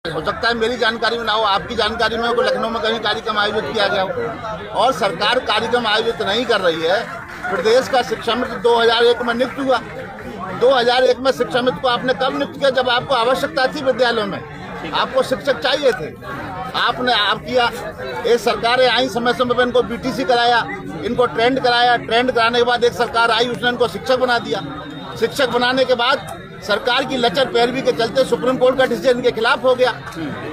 हो सकता है मेरी जानकारी में ना हो, आपकी जानकारी में हो, लखनऊ में कहीं कार्यक्रम आयोजित किया गया हो और सरकार कार्यक्रम आयोजित नहीं कर रही है। प्रदेश का शिक्षा मित्र 2001 में नियुक्त हुआ। 2001 में शिक्षा मित्र को आपने कब नियुक्त किया? जब आपको आवश्यकता थी विद्यालयों में, आपको शिक्षक चाहिए थे, आपने आप किया। एक सरकारें आई, समय समय पर इनको बीटीसी कराया, इनको ट्रेंड कराया। ट्रेंड कराने के बाद एक सरकार आई, उसने इनको शिक्षक बना दिया। शिक्षक बनाने के बाद सरकार की लचर पैरवी के चलते सुप्रीम कोर्ट का डिसीजन इनके खिलाफ हो गया।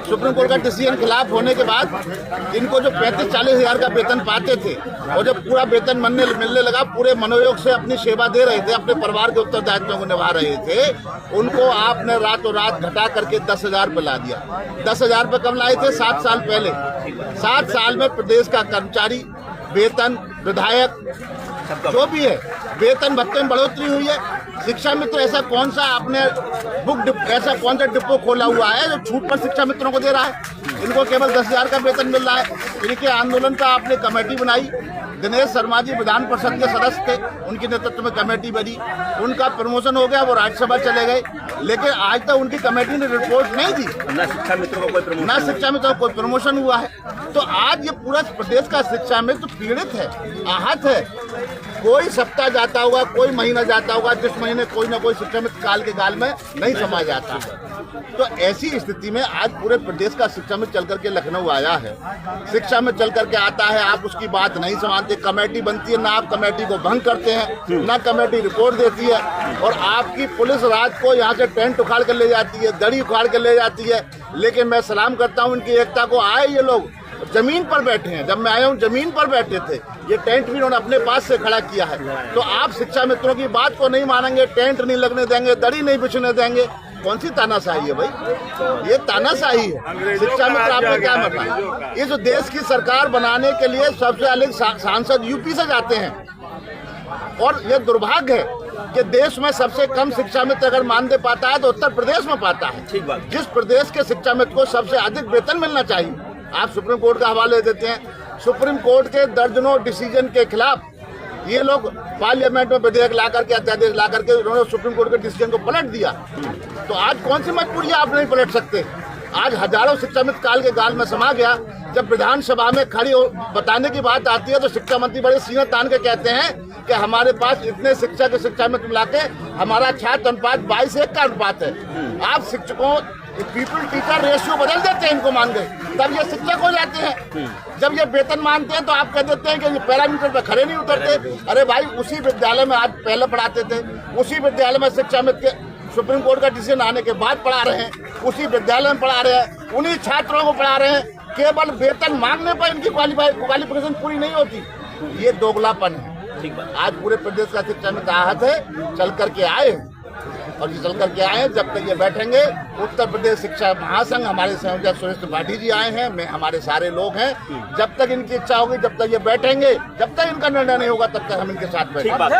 सुप्रीम कोर्ट का डिसीजन खिलाफ होने के बाद इनको जो 35-40 हज़ार का वेतन पाते थे और जब पूरा वेतन मिलने लगा, पूरे मनोयोग से अपनी सेवा दे रहे थे, अपने परिवार के उत्तरदायित्वों को निभा रहे थे, उनको आपने रातों रात घटा करके 10,000 पे ला दिया। 10,000 पे कब लाए थे? 7 साल पहले। 7 साल में प्रदेश का कर्मचारी, वेतन, विधायक, जो भी है, वेतन भत्ते में बढ़ोतरी हुई है। शिक्षा मित्र ऐसा कौन सा आपने ऐसा कौन सा डिपो खोला हुआ है जो छूट पर शिक्षा मित्रों को दे रहा है? इनको केवल 10,000 का वेतन मिल रहा है। इनके आंदोलन का आपने कमेटी बनाई। दिनेश शर्मा जी विधान परिषद के सदस्य थे, उनके नेतृत्व में कमेटी बनी, उनका प्रमोशन हो गया, वो राज्यसभा चले गए, लेकिन आज तक उनकी कमेटी ने रिपोर्ट नहीं दी। ना शिक्षा मित्रों को कोई प्रमोशन हुआ है। तो आज ये पूरा प्रदेश का शिक्षा मित्र पीड़ित है, आहत है। कोई सप्ताह जाता होगा, कोई महीना जाता होगा, जिस महीने कोई ना कोई शिक्षा मित्र काल के गाल में नहीं समा जाता। तो ऐसी स्थिति में आज पूरे प्रदेश का शिक्षा मित्र चल करके लखनऊ आया है। शिक्षा में चल करके आता है, आप उसकी बात नहीं समझते। कमेटी बनती है, ना आप कमेटी को भंग करते हैं, ना कमेटी रिपोर्ट देती है, और आपकी पुलिस रात को यहाँ से टेंट उखाड़ कर ले जाती है, दड़ी उखाड़ कर ले जाती है। लेकिन मैं सलाम करता हूँ इनकी एकता को। आए ये लोग जमीन पर बैठे हैं, जब मैं आया हूँ जमीन पर बैठे थे, ये टेंट भी उन्होंने अपने पास से खड़ा किया है। तो आप शिक्षा मित्रों की बात को नहीं मानेंगे, टेंट नहीं लगने देंगे, दड़ी नहीं बिछने देंगे, कौन सी तानाशाही है भाई? ये तानाशाही है। शिक्षा मित्र आपने क्या बताया? इस देश की सरकार बनाने के लिए सबसे अधिक सांसद यूपी से जाते हैं, और ये दुर्भाग्य है कि देश में सबसे कम शिक्षा मित्र अगर मानदेय पाता है तो उत्तर प्रदेश में पाता है। जिस प्रदेश के शिक्षा मित्र को सबसे अधिक वेतन मिलना चाहिए, आप सुप्रीम कोर्ट का हवाले देते हैं। सुप्रीम कोर्ट के दर्जनों डिसीजन के खिलाफ ये लोग पार्लियामेंट में विधेयक ला करके, अध्यादेश ला करके उन्होंने सुप्रीम कोर्ट के डिसीजन को पलट दिया। तो आज कौन सी मजबूरी आप नहीं पलट सकते? आज हजारों शिक्षा मित्र काल के गाल में समा गया। जब विधानसभा में खड़ी बताने की बात आती है तो शिक्षा मंत्री बड़े सीने तान के कहते हैं कि हमारे पास इतने शिक्षा मित्र मिला के हमारा छात्र अनुपात 22:1 का अनुपात है। आप शिक्षकों पीपल टीचर रेशियो बदल देते हैं, इनको मान गए, तब ये शिक्षक हो जाते हैं। जब ये वेतन मानते हैं तो आप कह देते हैं कि ये पैरामीटर पे खड़े नहीं उतरते। अरे भाई, उसी विद्यालय में आज पहले पढ़ाते थे, उसी विद्यालय में शिक्षा मित्र के सुप्रीम कोर्ट का डिसीजन आने के बाद पढ़ा रहे हैं, उसी विद्यालय में पढ़ा रहे हैं, उन्हीं छात्रों को पढ़ा रहे हैं। केवल वेतन मांगने पर इनकी क्वालिफिकेशन पूरी नहीं होती। ये दोगलापन है। आज पूरे प्रदेश का शिक्षा मित्र आहत है, चल करके आए हैं, और ये चल करके आए हैं। जब तक ये बैठेंगे, उत्तर प्रदेश शिक्षा महासंघ, हमारे संयोजक सुरेश त्रिपाठी जी आए हैं, मैं, हमारे सारे लोग हैं, जब तक इनकी इच्छा होगी, जब तक ये बैठेंगे, जब तक इनका निर्णय नहीं होगा, तब तक हम इनके साथ बैठेंगे।